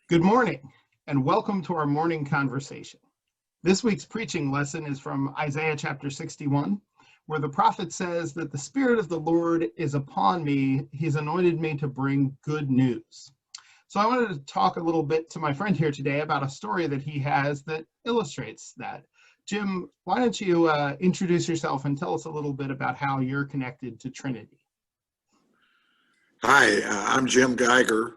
Good morning, and welcome to our morning conversation. This week's preaching lesson is from Isaiah chapter 61, where the prophet says that the Spirit of the Lord is upon me. He's anointed me to bring good news. So I wanted to talk a little bit to my friend here today about a story that he has that illustrates that. Jim, why don't you introduce yourself and tell us a little bit about how you're connected to Trinity? Hi, I'm Jim Geiger.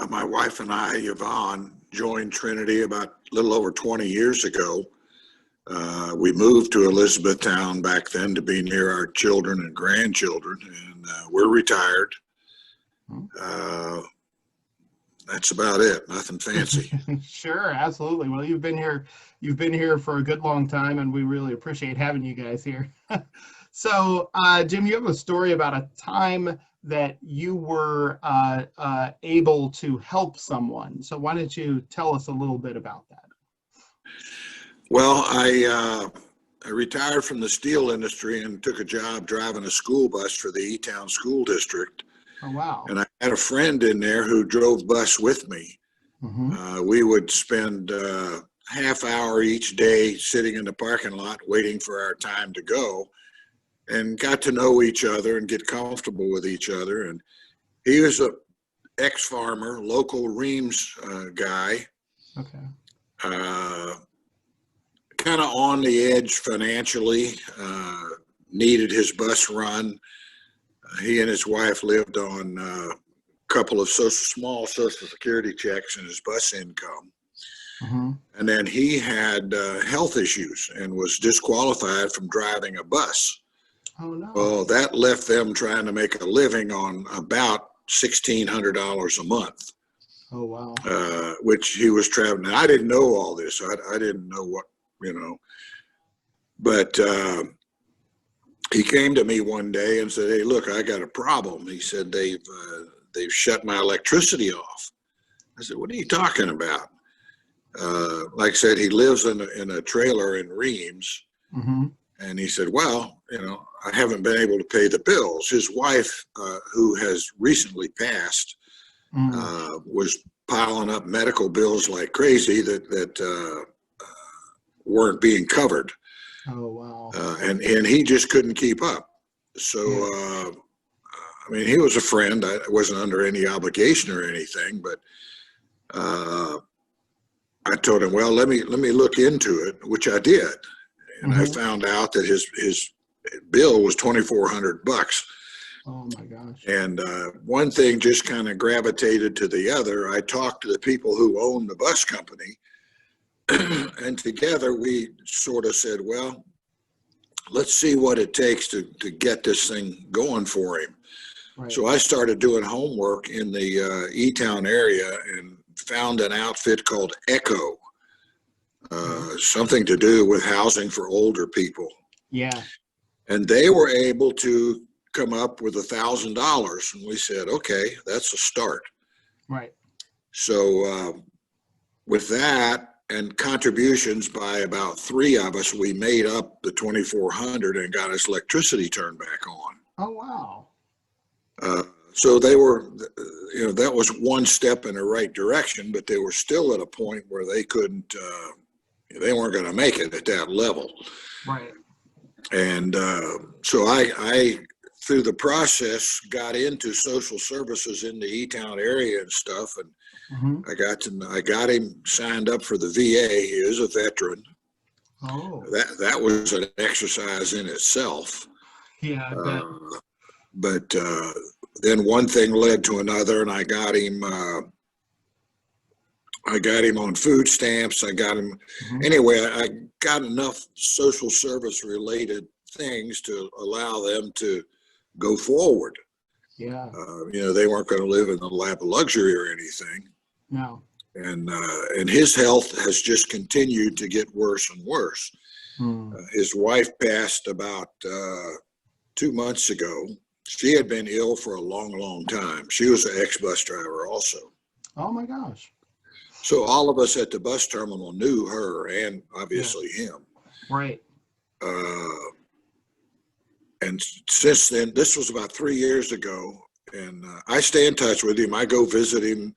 My wife and I, Yvonne, joined Trinity about a little over 20 years ago. We moved to Elizabethtown back then to be near our children and grandchildren, and we're retired. That's about it. Nothing fancy. Sure, absolutely. Well, you've been here for a good long time, and we really appreciate having you guys here. So, Jim, you have a story about a time that you were able to help someone. So why don't you tell us a little bit about that? Well, I retired from the steel industry and took a job driving a school bus for the E-Town School District. Oh, wow. And I had a friend in there who drove bus with me. We would spend half hour each day sitting in the parking lot waiting for our time to go, and got to know each other and get comfortable with each other. And he was a ex-farmer, local Reams guy. Okay. Kind of on the edge financially, needed his bus run. He and his wife lived on a couple of small Social Security checks and his bus income. And then he had health issues and was disqualified from driving a bus. Oh, no. Well, that left them trying to make a living on about $1,600 a month. Oh, wow. Which he was traveling. And I didn't know all this. I didn't know what, But he came to me one day and said, "Hey, look, I got a problem." He said, they've shut my electricity off. I said, "What are you talking about?" Like I said, he lives in a trailer in Reams. And he said, "Well, I haven't been able to pay the bills." His wife, who has recently passed, was piling up medical bills like crazy that weren't being covered. Oh, wow. And he just couldn't keep up. So, he was a friend. I wasn't under any obligation or anything, but I told him, "Well, let me look into it," which I did. And I found out that his bill was $2,400. Oh my gosh. And one thing just kind of gravitated to the other. I talked to the people who own the bus company, and together we sort of said, "Well, let's see what it takes to get this thing going for him." Right. So I started doing homework in the E-Town area and found an outfit called Echo. Something to do with housing for older people. Yeah. And they were able to come up with $1,000. And we said, okay, that's a start. Right. So with that and contributions by about 3 of us, we made up the $2,400 and got his electricity turned back on. Oh, wow. So they were, that was one step in the right direction, but they were still at a point where they couldn't, they weren't going to make it at that level. Right. And so I, through the process, got into social services in the E-Town area and stuff. And I got him signed up for the VA. He is a veteran. Oh. That was an exercise in itself. Yeah, I bet. But then one thing led to another, and I got him on food stamps. I got him anyway. I got enough social service related things to allow them to go forward. Yeah. They weren't going to live in the lap of luxury or anything. No. And his health has just continued to get worse and worse. His wife passed about 2 months ago. She had been ill for a long, long time. She was an ex-bus driver also. Oh my gosh. So all of us at the bus terminal knew her and obviously him. Right. And since then, this was about 3 years ago, and I stay in touch with him. I go visit him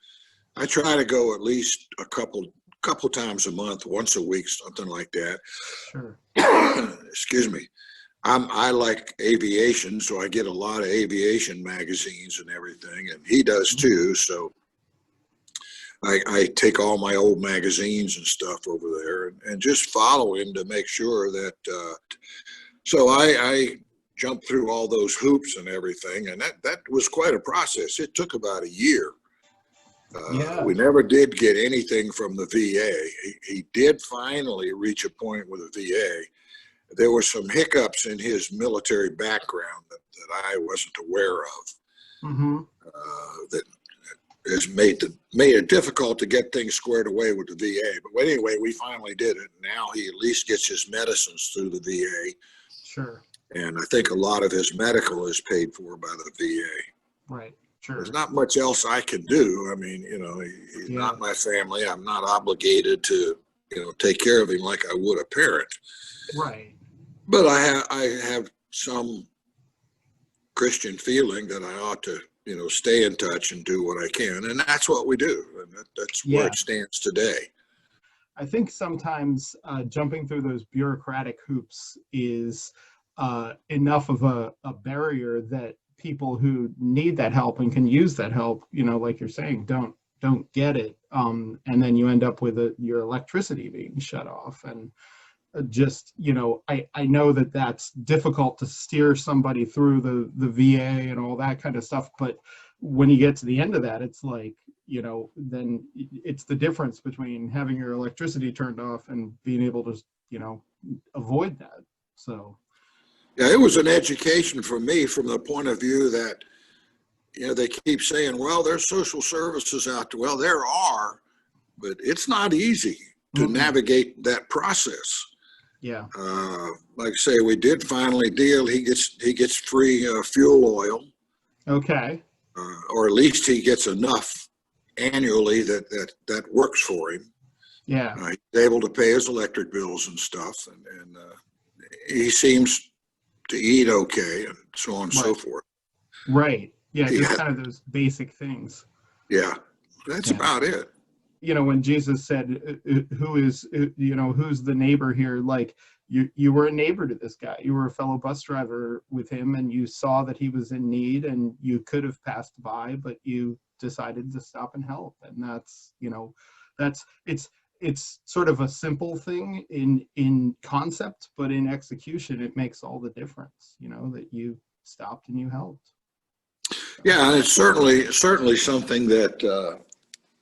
I try to go at least a couple times a month, once a week, something like that. Sure. Excuse me. I like aviation, so I get a lot of aviation magazines and everything, and he does too. So I take all my old magazines and stuff over there and just follow him to make sure that. So I jumped through all those hoops and everything, and that was quite a process. It took about a year. Yeah. We never did get anything from the VA. He did finally reach a point with the VA. There were some hiccups in his military background that I wasn't aware of, that has made it difficult to get things squared away with the VA. But anyway, we finally did it. Now he at least gets his medicines through the VA. Sure. And I think a lot of his medical is paid for by the VA. Right. Sure. There's not much else I can do. I mean, he's not my family. I'm not obligated to, take care of him like I would a parent. Right. But I have some Christian feeling that I ought to, stay in touch and do what I can. And that's what we do. And that's where it stands today. I think sometimes jumping through those bureaucratic hoops is enough of a barrier that people who need that help and can use that help, like you're saying, don't get it. And then you end up with your electricity being shut off. And just, I know that that's difficult to steer somebody through the VA and all that kind of stuff. But when you get to the end of that, it's like, then it's the difference between having your electricity turned off and being able to, avoid that. So. Yeah, it was an education for me from the point of view that, they keep saying, well, there's social services out there. Well, there are, but it's not easy to navigate that process. Yeah. Like I say, we did finally deal. He gets free fuel oil. Okay. Or at least he gets enough annually that works for him. Yeah. He's able to pay his electric bills and stuff, and he seems to eat okay, and so on and so forth. Right. Yeah. Just kind of those basic things. Yeah. That's about it. When Jesus said, who's the neighbor here? Like you were a neighbor to this guy. You were a fellow bus driver with him, and you saw that he was in need, and you could have passed by, but you decided to stop and help. And that's it's sort of a simple thing in concept, but in execution, it makes all the difference, that you stopped and you helped. Yeah. And it's certainly something that,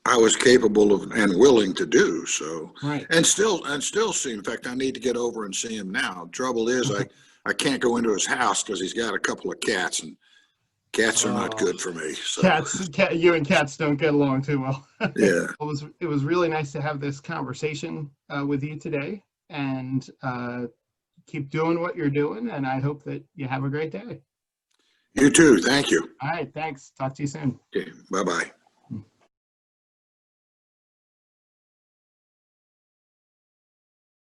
I was capable of and willing to do so, right. and still see. In fact, I need to get over and see him now. Trouble is, I can't go into his house because he's got a couple of cats, and cats are not good for me. So. You and cats don't get along too well. Yeah. It was really nice to have this conversation with you today, and keep doing what you're doing. And I hope that you have a great day. You too. Thank you. All right. Thanks. Talk to you soon. Okay. Bye-bye.